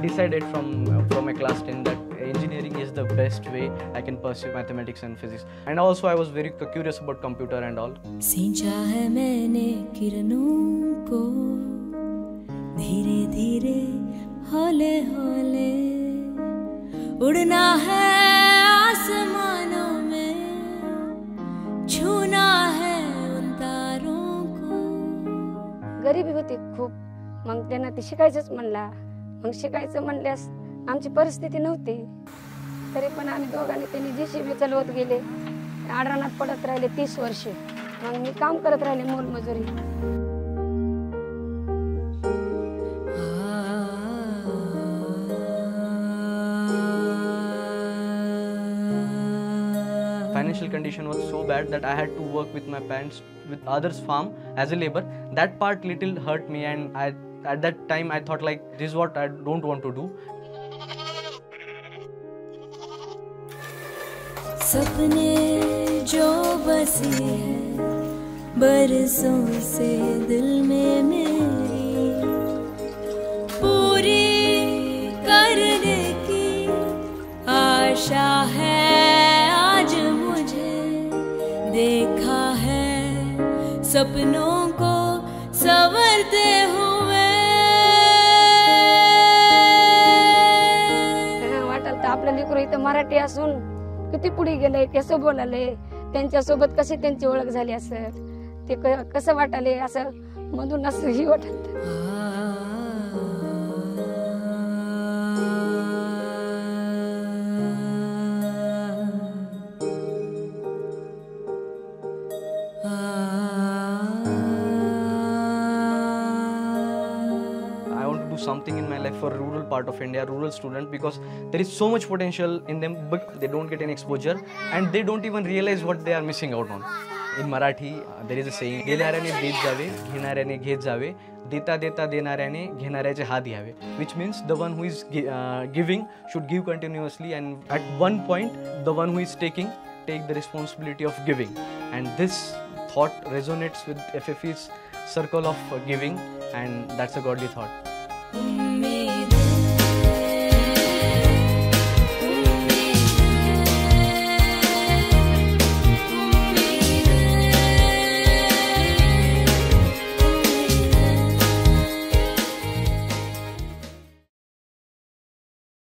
decided from my class 10 that engineering is the best way I can pursue mathematics and physics. And also I was very curious about computer and all. सींचा है मैंने किरणों को धीरे धीरे हौले हौले उड़ना है आसमानों में छूना है उन तारों को. गरिबी होती खूप. मग त्यांना ते शिकायचंच म्हणला. मग शिकायचं म्हणल्यास आमची परिस्थिती नव्हती. तरी पण आम्ही दोघांनी त्यांनी JCB चालवत गेले. आडरानात पडत राहिले 30 वर्ष. मग मी काम करत राहिले मोलमजुरी. Financial condition was so bad that I had to work with my parents with others' farm as a labor. That part little hurt me, and at that time I thought like this is what I don't want to do. सपने जो बसे हैं बरसों से दिल में मेरी पूरी करने की आशा है. आज मुझे देखा है सपनों को संवरते हुए. वाटलं तर आपलं लेकरू इथं मराठी असून किती पुढे गेले, कसं बोलाले, त्यांच्यासोबत कशी त्यांची ओळख झाली असेल, ते कसं वाटाले असं मधून असं ही वाटत. Something in my life for rural part of India, rural student, because there is so much potential in them, but they don't get any exposure and they don't even realize what they are missing out on. In Marathi, there is a saying, देणाऱ्याने देत जावे, घेणाऱ्याने घेत जावे, देता देता देणाऱ्याने घेणाऱ्याचे हात घ्यावे, which means the one who is giving should give continuously, and at one point the one who is taking take the responsibility of giving. And this thought resonates with FFE's circle of giving, and that's a godly thought.